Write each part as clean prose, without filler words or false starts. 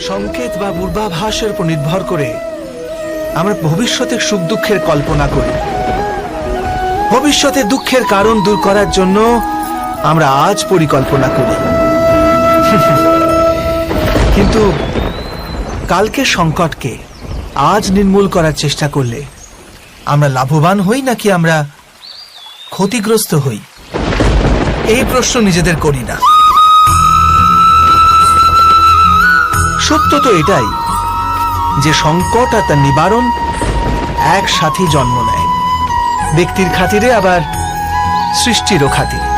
সংকেত বা পূর্বাভাসের উপর নির্ভর করে আমরা ভবিষ্যতের সুখ দুঃখের কল্পনা করি। ভবিষ্যতে দুঃখের কারণ দূর করার জন্য আমরা আজ পরিকল্পনা করি। কিন্তু কালকের সংকটকে আজ নির্মূল করার চেষ্টা করলে আমরা লাভবান হই নাকি আমরা ক্ষতিগ্রস্ত হই, এই প্রশ্ন নিজেদের করি না। সত্য তো এটাই যে সংকট আর তার নিবারণ একসাথে জন্ম নেয়, ব্যক্তির খাতিরে আবার সৃষ্টিরও খাতিরে,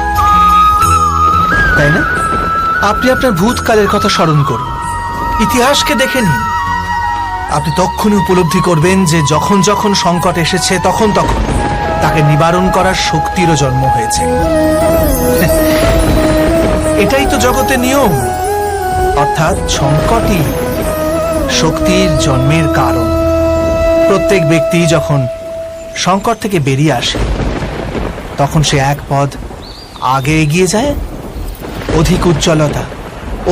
তাই না? আপনি আপনার ভূতকালের কথা স্মরণ করুন, ইতিহাসকে দেখে নিন। আপনি তখনই উপলব্ধি করবেন যে যখন যখন সংকট এসেছে তখন তখন তাকে নিবারণ করার শক্তিরও জন্ম হয়েছে। এটাই তো জগতের নিয়ম, অর্থাৎ সংকটই শক্তির জন্মের কারণ। প্রত্যেক ব্যক্তি যখন সংকট থেকে বেরিয়ে আসে তখন সে এক পদ আগে এগিয়ে যায়, অধিক উজ্জ্বলতা,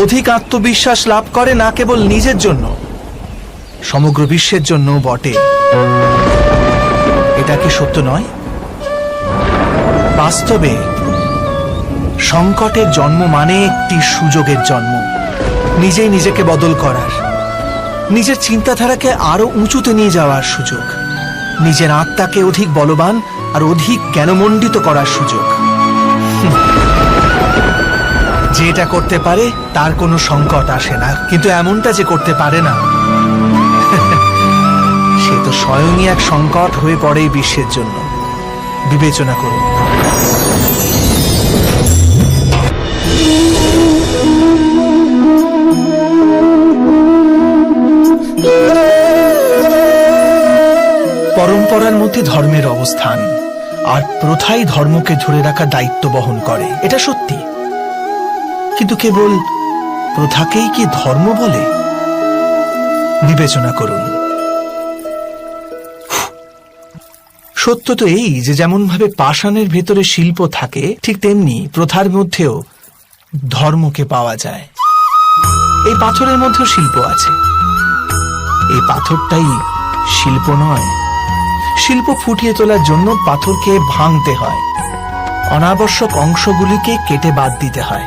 অধিক আত্মবিশ্বাস লাভ করে, না কেবল নিজের জন্য, সমগ্র বিশ্বের জন্য বটে। এটা কি সত্য নয়? বাস্তবে সংকটের জন্ম মানে একটি সুযোগের জন্ম, নিজেই নিজেকে বদল করার, নিজের চিন্তাধারাকে আরো উঁচুতে নিয়ে যাওয়ার সুযোগ, নিজের আত্মাকে অধিক বলবান আর অধিক জ্ঞানমণ্ডিত করার সুযোগ। যে এটা করতে পারে তার কোনো সংকট আসে না, কিন্তু এমনটা যে করতে পারে না সে তো স্বয়ংই এক সংকট হয়ে পড়ে এই বিশ্বের জন্য। বিবেচনা করুন। পরম্পরার মধ্যে ধর্মের অবস্থান, আর প্রথাই ধর্মকে ধরে রাখার দায়িত্ব বহন করে, এটা সত্যি। কিন্তু কেবল প্রথাকেই কি ধর্ম বলে? বিবেচনা করুন। সত্য তো এই যে যেমন ভাবে পাষাণের ভেতরে শিল্প থাকে, ঠিক তেমনি প্রথার মধ্যেও ধর্মকে পাওয়া যায়। এই পাথরের মধ্যেও শিল্প আছে। এই পাথরটাই শিল্প নয়। শিল্প ফুটিয়ে তোলার জন্য পাথরকে ভাঙতে হয়, অনাবশ্যক অংশগুলিকে কেটে বাদ দিতে হয়।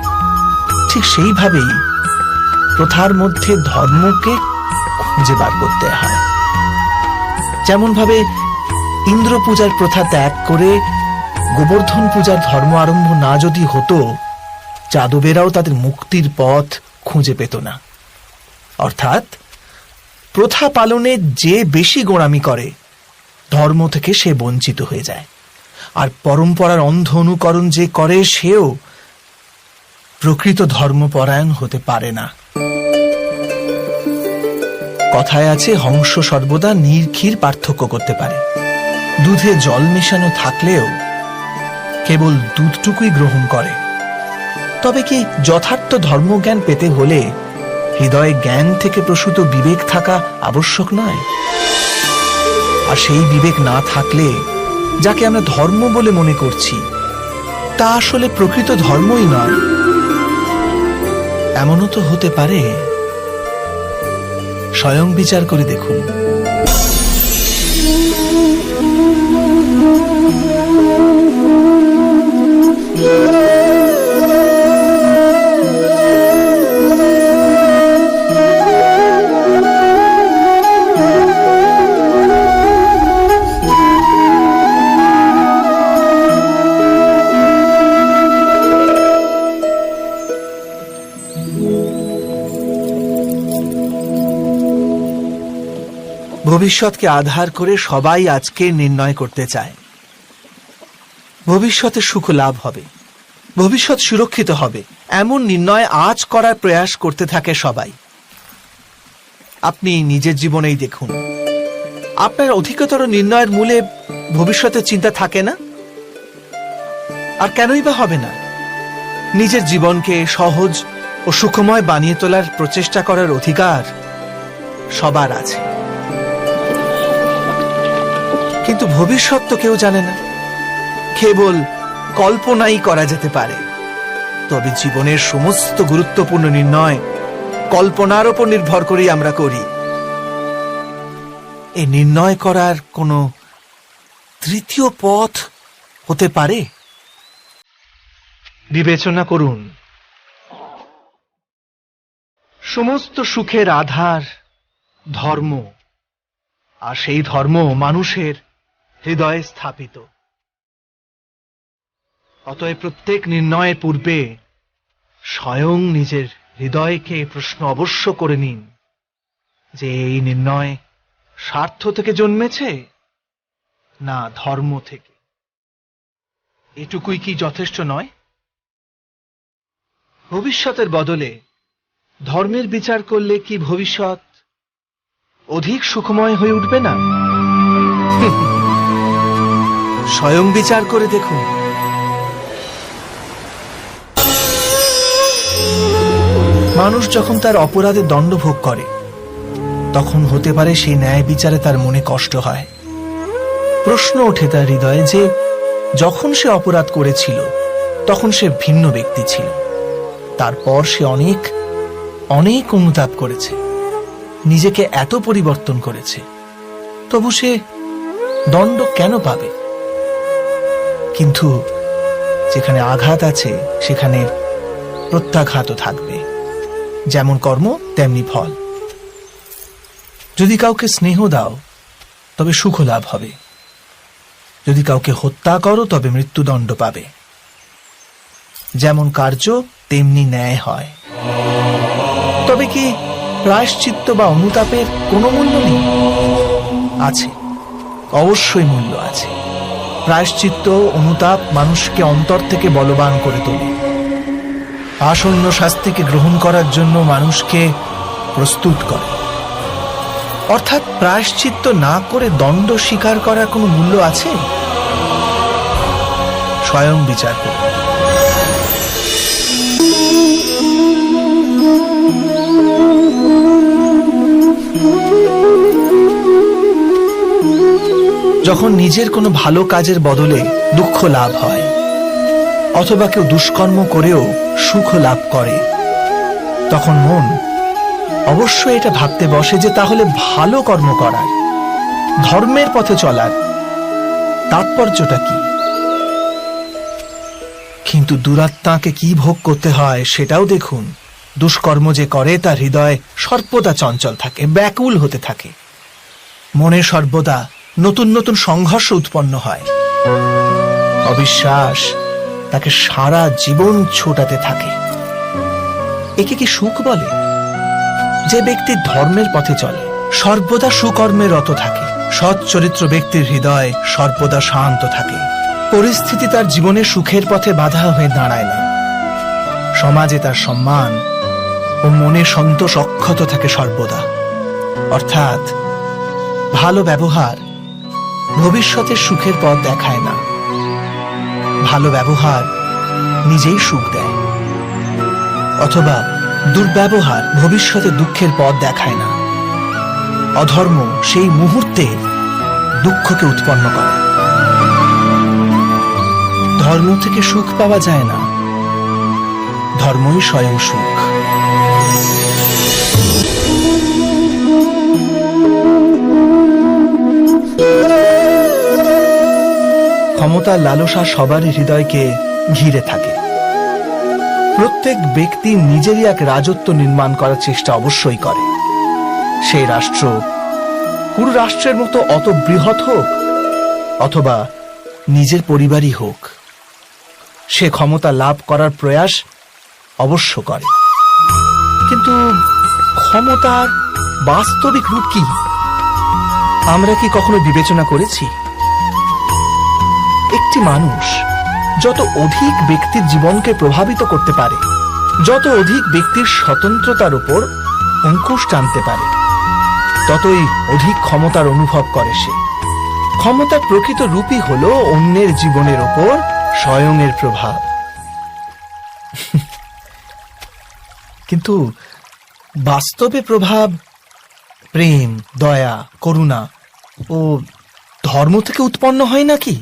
ঠিক সেইভাবেই প্রথার মধ্যে ধর্মকে খুঁজে বার করতে হয়। যেমন ভাবে ইন্দ্র পূজার প্রথা ত্যাগ করে গোবর্ধন পূজার ধর্ম আরম্ভ না যদি হতো, যাদবেরাও তাদের মুক্তির পথ খুঁজে পেত না। অর্থাৎ প্রথা পালনে যে বেশি গোঁড়ামি করে ধর্ম থেকে সে বঞ্চিত হয়ে যায়, আর পরম্পরার অন্ধ অনুকরণ যে করে সেও প্রকৃত ধর্মপরায়ণ হতে পারে না। কথায় আছে, হংস সর্বদা নির্ঘীর পার্থক্য করতে পারে। দুধে জল মেশানো থাকলেও কেবল দুধটুকুই গ্রহণ করে। তবে কি যথার্থ ধর্মজ্ঞান পেতে হলে হৃদয়ে জ্ঞান থেকে প্রসূত বিবেক থাকা আবশ্যক নয়? আর সেই বিবেক না থাকলে যাকে আমরা ধর্ম বলে মনে করছি তা আসলে প্রকৃত ধর্মই নয়। এমনও তো হতে পারে। স্বয়ং বিচার করে দেখুন। ভবিষ্যৎকে আধার করে সবাই আজকে নির্ণয় করতে চায়। ভবিষ্যতে সুখ লাভ হবে, ভবিষ্যৎ সুরক্ষিত হবে, এমন নির্ণয় আজ করার প্রয়াস করতে থাকে সবাই। আপনি নিজের জীবনেই দেখুন, আপনার অধিকতর নির্ণয়ের মূলে ভবিষ্যতের চিন্তা থাকে না। আর কেনই বা হবে না? নিজের জীবনকে সহজ ও সুখময় বানিয়ে তোলার প্রচেষ্টা করার অধিকার সবার আছে। কিন্তু ভবিষ্যৎ তো কেউ জানে না, কেবল কল্পনাই করা যেতে পারে। তবে জীবনের সমস্ত গুরুত্বপূর্ণ নির্ণয় কল্পনার উপর নির্ভর করেই আমরা করি। এ নির্ণয় করার কোনো তৃতীয় পথ হতে পারে? বিবেচনা করুন, সমস্ত সুখের আধার ধর্ম, আর সেই ধর্ম মানুষের হৃদয়ে স্থাপিত। অতএব প্রত্যেক নির্ণয়ের পূর্বে স্বয়ং নিজের হৃদয়কে প্রশ্ন অবশ্য করে নিন যে এই নির্ণয় স্বার্থ থেকে জন্মেছে না ধর্ম থেকে। এটুকুই কি যথেষ্ট নয়? ভবিষ্যতের বদলে ধর্মের বিচার করলে কি ভবিষ্যৎ অধিক সুখময় হয়ে উঠবে না? স্বয়ং বিচার করে দেখুন। মানুষ যখন তার অপরাধে দণ্ড ভোগ করে তখন হতে পারে সেই ন্যায় বিচারে তার মনে কষ্ট হয়। প্রশ্ন ওঠে তার হৃদয়ে যে যখন সে অপরাধ করেছিল তখন সে ভিন্ন ব্যক্তি ছিল, তারপর সে অনেক অনেক অনুতাপ করেছে, নিজেকে এত পরিবর্তন করেছে, তবু সে দণ্ড কেন পাবে? কিন্তু যেখানে আঘাত আছে সেখানে প্রত্যাঘাতও থাকবে। যেমন কর্ম তেমনি ফল। যদি কাউকে স্নেহ দাও তবে সুখ লাভ হবে, যদি কাউকে হত্যা করো তবে মৃত্যুদণ্ড পাবে। যেমন কার্য তেমনি ন্যায় হয়। তবে কি প্রায়শ্চিত্ত বা অনুতাপের কোনো মূল্য নেই? আছে, অবশ্যই মূল্য আছে। প্রায়শ্চিত্ত অনুতাপ মানুষকে অন্তর থেকে বলবান করে তোলে, আসন্ন শাস্তিকে গ্রহণ করার জন্য মানুষকে প্রস্তুত করে। অর্থাৎ প্রায়শ্চিত্ত না করে দণ্ড স্বীকার করার কোনো মূল্য আছে? স্বয়ং বিচার করুন। যখন নিজের কোনো ভালো কাজের বদলে দুঃখ লাভ হয়, অথবা কেউ দুষ্কর্ম করেও সুখ লাভ করে, তখন মন অবশ্যই এটা ভাবতে বসে যে তাহলে ভালো কর্ম করার, ধর্মের পথে চলার তাৎপর্যটা কি? কিন্তু দুরাত্মাকে কি ভোগ করতে হয় সেটাও দেখুন। দুষ্কর্ম যে করে তার হৃদয় সর্বদা চঞ্চল থাকে, ব্যাকুল হতে থাকে। মনে সর্বদা নতুন নতুন সংঘর্ষ উৎপন্ন হয়। অবিশ্বাস তাকে সারা জীবন ছোটাতে থাকে। একে কি সুখ বলে? যে ব্যক্তি ধর্মের পথে চলে, সর্বদা সুকর্মে রত থাকে, সৎ চরিত্র ব্যক্তির হৃদয় সর্বদা শান্ত থাকে। পরিস্থিতি তার জীবনে সুখের পথে বাধা হয়ে দাঁড়ায় না। সমাজে তার সম্মান ও মনে সন্তোষ অক্ষত থাকে সর্বদা। অর্থাৎ ভালো ব্যবহার ভবিষ্যতের সুখের পথ দেখায় না, ভালো ব্যবহার নিজেই সুখ দেয়। অথবা দুর্ব্যবহার ভবিষ্যতে দুঃখের পথ দেখায় না, অধর্ম সেই মুহূর্তে দুঃখকে উৎপন্ন করে। ধর্ম থেকে সুখ পাওয়া যায় না, ধর্মই স্বয়ং সুখ। ক্ষমতার লালসা সবারই হৃদয়কে ঘিরে থাকে। প্রত্যেক ব্যক্তি নিজেরই এক রাজত্ব নির্মাণ করার চেষ্টা অবশ্যই করে। সেই রাষ্ট্র পুরো রাষ্ট্রের মতো অত বৃহৎ হোক অথবা নিজের পরিবারই হোক, সে ক্ষমতা লাভ করার প্রয়াস অবশ্য করে। কিন্তু ক্ষমতার বাস্তবিক রূপ কি আমরা কি কখনো বিবেচনা করেছি? একটি মানুষ যত অধিক ব্যক্তির জীবনকে প্রভাবিত করতে পারে, যত অধিক ব্যক্তির স্বতন্ত্রতার উপর অঙ্কুশ টানতে পারে, ততই অধিক ক্ষমতার অনুভব করে সে। ক্ষমতার প্রকৃত রূপই হলো অন্যের জীবনের ওপর স্বয়ংের প্রভাব। কিন্তু বাস্তবে প্রভাব প্রেম, দয়া, করুণা ও ধর্ম থেকে উৎপন্ন হয় নাকি?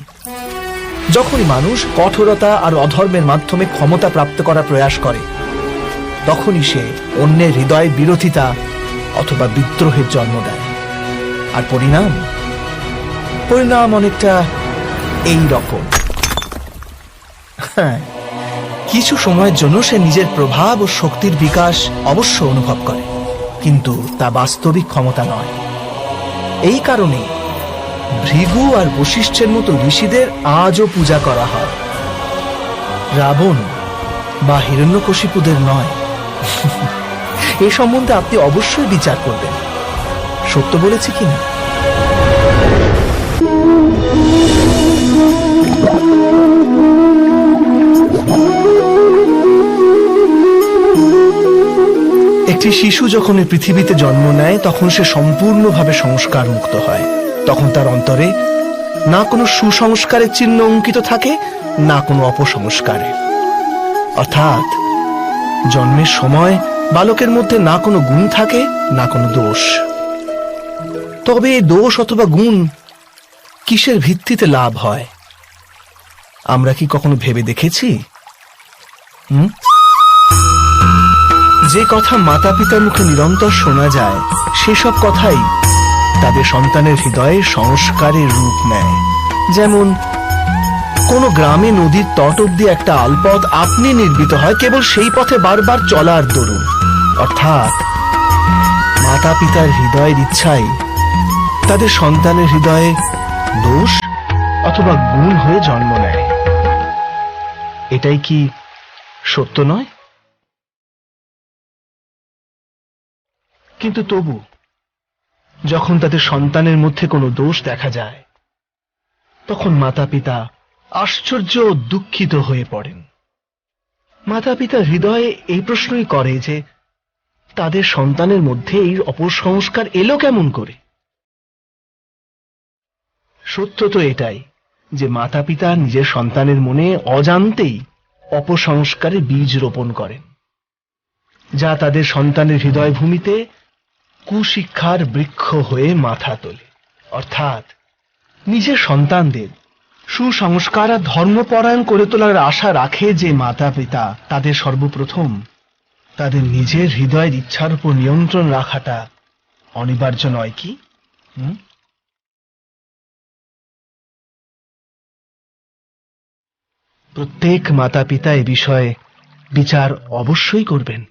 যখনই মানুষ কঠোরতা আর অধর্মের মাধ্যমে ক্ষমতা প্রাপ্ত করার প্রয়াস করে, তখনই সে অন্যের হৃদয় বিরোধিতা অথবা বিদ্রোহের জন্ম দেয়। আর পরিণাম অনেকটা এই রকম। হ্যাঁ, কিছু সময়ের জন্য সে নিজের প্রভাব ও শক্তির বিকাশ অবশ্য অনুভব করে, কিন্তু তা বাস্তবিক ক্ষমতা নয়। এই কারণে ভৃগু আর বশিষ্ঠের মতো ঋষিদের আজও পূজা করা হয়, রাবণ বা হিরণ্যকশিপুদের নয়। এ সম্বন্ধে আপনি অবশ্যই বিচার করবেন, সত্য বলেছি কিনা। একটি শিশু যখন এই পৃথিবীতে জন্ম নেয় তখন সে সম্পূর্ণভাবে সংস্কার মুক্ত হয়। তখন তার অন্তরে না কোনো সুসংস্কারের চিহ্ন অঙ্কিত থাকে, না কোনো অপসংস্কারের। অর্থাৎ জন্মের সময় বালকের মধ্যে না কোনো গুণ থাকে, না কোনো দোষ। তবে এই দোষ অথবা গুণ কিসের ভিত্তিতে লাভ হয় আমরা কি কখনো ভেবে দেখেছি? যে কথা মাতা পিতার মুখে নিরন্তর শোনা যায়, সেসব কথাই তাদের সন্তানের হৃদয়ে সংস্কারের রূপ নেয়। যেমন কোন গ্রামে নদীর তট অব্দি একটা আলপথ আপনি নির্মিত হয় কেবল সেই পথে বারবার চলার দরুন। অর্থাৎ মাতা পিতার হৃদয়ের ইচ্ছাই তাদের সন্তানের হৃদয়ে দোষ অথবা গুণ হয়ে জন্ম নেয়। এটাই কি সত্য নয়? কিন্তু তবু যখন তাদের সন্তানের মধ্যে কোনো দোষ দেখা যায়, তখন মাতা পিতা আশ্চর্য ও দুঃখিত হয়ে পড়েন। মাতা পিতা হৃদয়ে এই প্রশ্নই করে যে তাদের সন্তানের মধ্যে এই অপসংস্কার এলো কেমন করে। সত্য তো এটাই যে মাতা পিতা নিজের সন্তানের মনে অজান্তেই অপসংস্কারের বীজ রোপণ করেন, যা তাদের সন্তানের হৃদয় ভূমিতে কুশিক্ষার বৃক্ষ হয়ে মাথা তোলে। অর্থাৎ নিজের সন্তানদের সুসংস্কার আর ধর্মপরায়ণ করে তোলার আশা রাখে যে মাতা পিতা, তাদের সর্বপ্রথম তাদের নিজের হৃদয়ের ইচ্ছার উপর নিয়ন্ত্রণ রাখাটা অনিবার্য নয় কি? প্রত্যেক মাতা পিতা এ বিষয়ে বিচার অবশ্যই করবেন।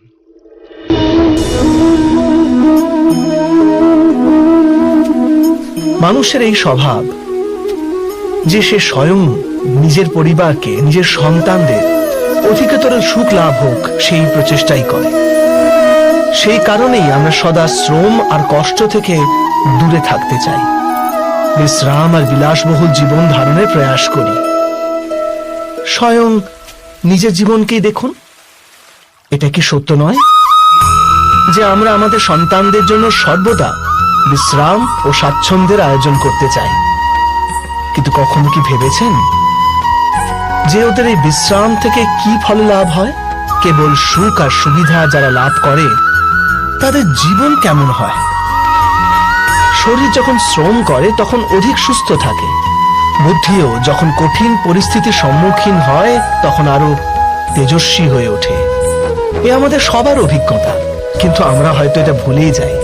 মানুষের এই স্বভাব যে সে স্বয়ং নিজের পরিবারকে, নিজের সন্তানদের অধিকতর সুখ লাভ হোক সেই প্রচেষ্টাই করে। সেই কারণেই আমরা সদা শ্রম আর কষ্ট থেকে দূরে থাকতে চাই, বিশ্রাম আর বিলাসবহুল জীবন ধারণের প্রয়াস করি। স্বয়ং নিজের জীবনকেই দেখুন, এটা কি সত্য নয় যে আমরা আমাদের সন্তানদের জন্য সর্বদা বিশ্রাম ও স্বাচ্ছন্দ্যের আয়োজন করতে চাই? কিন্তু কখনো কি ভেবেছেন যে ওদের এই বিশ্রাম থেকে কি ফল লাভ হয়? কেবল সুখ আর সুবিধা যারা লাভ করে তাদের জীবন কেমন হয়? শরীর যখন শ্রম করে তখন অধিক সুস্থ থাকে, বুদ্ধিও যখন কঠিন পরিস্থিতির সম্মুখীন হয় তখন আরো তেজস্বী হয়ে ওঠে। এ আমাদের সবার অভিজ্ঞতা, কিন্তু আমরা হয়তো এটা ভুলেই যাই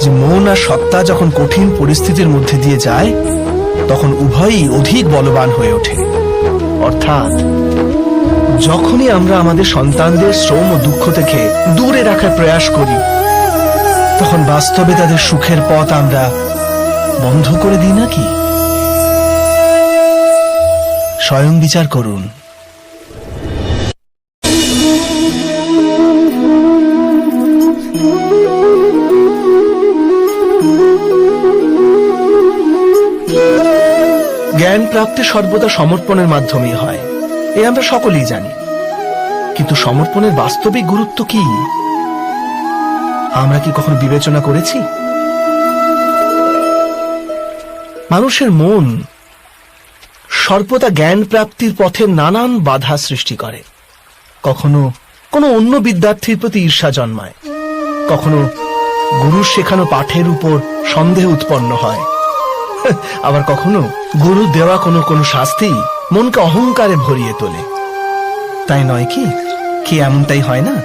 যে মন আর সত্তা যখন কঠিন পরিস্থিতির মধ্যে দিয়ে যায় তখন উভয়ই অধিক বলবান হয়ে ওঠে। অর্থাৎ যখনই আমরা আমাদের সন্তানদের শ্রম ও দুঃখ থেকে দূরে রাখার প্রয়াস করি তখন বাস্তবে তাদের সুখের পথ আমরা বন্ধ করে দিই নাকি? স্বয়ং বিচার করুন। জ্ঞান প্রাপ্তি সর্বদা সমর্পণের মাধ্যমেই হয়, এ আমরা সকলেই জানি। কিন্তু সমর্পণের বাস্তবিক গুরুত্ব কি আমরা কি কখনো বিবেচনা করেছি? মানুষের মন সর্বদা জ্ঞান প্রাপ্তির পথে নানান বাধা সৃষ্টি করে। কখনো কোনো অন্য বিদ্যার্থীর প্রতি ঈর্ষা জন্মায়, কখনো গুরুর শেখানো পাঠের উপর সন্দেহ উৎপন্ন হয়, আবার কখনো গুরু দেওয়া কোনো শাস্তি মনকে অহংকারে ভরিয়ে তোলে। তাই নয় কি? কি এমনটাই হয় না?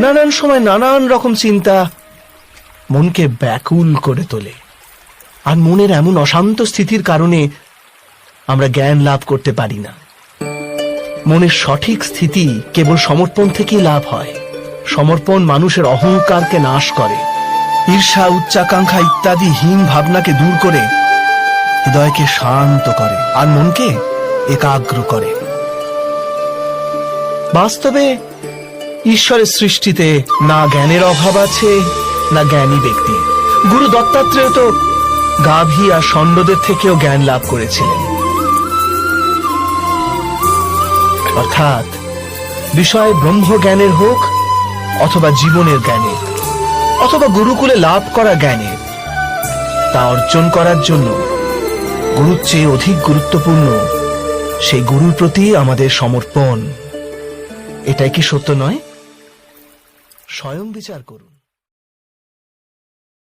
নানান সময় নানান রকম চিন্তা মনকে ব্যাকুল করে তোলে। আর মনের এমন অশান্ত স্থিতির কারণে আমরা জ্ঞান লাভ করতে পারি না। মনের সঠিক স্থিতি কেবল সমর্পণ থেকেই লাভ হয়। সমর্পণ মানুষের অহংকারকে নাশ করে, ঈর্ষা, উচ্চাকাঙ্ক্ষা ইত্যাদি হীন ভাবনাকে দূর করে হৃদয়কে শান্ত করে আর মনকে একাগ্র করে। বাস্তবে ঈশ্বরের সৃষ্টিতে না জ্ঞানের অভাব আছে, না জ্ঞানী ব্যক্তি। গুরু দত্তাত্রেয় তো গাভী আর ষণ্ডদের থেকেও জ্ঞান লাভ করেছিলেন। অর্থাৎ বিষয় ব্রহ্ম জ্ঞানের হোক অথবা জীবনের জ্ঞানের অথবা গুরুকুলে লাভ করা জ্ঞানের, তা অর্জন করার জন্য গুরুর চেয়ে অধিক গুরুত্বপূর্ণ সেই গুরুর প্রতি আমাদের সমর্পণ। এটাই কি সত্য নয়? স্বয়ং বিচার করুন।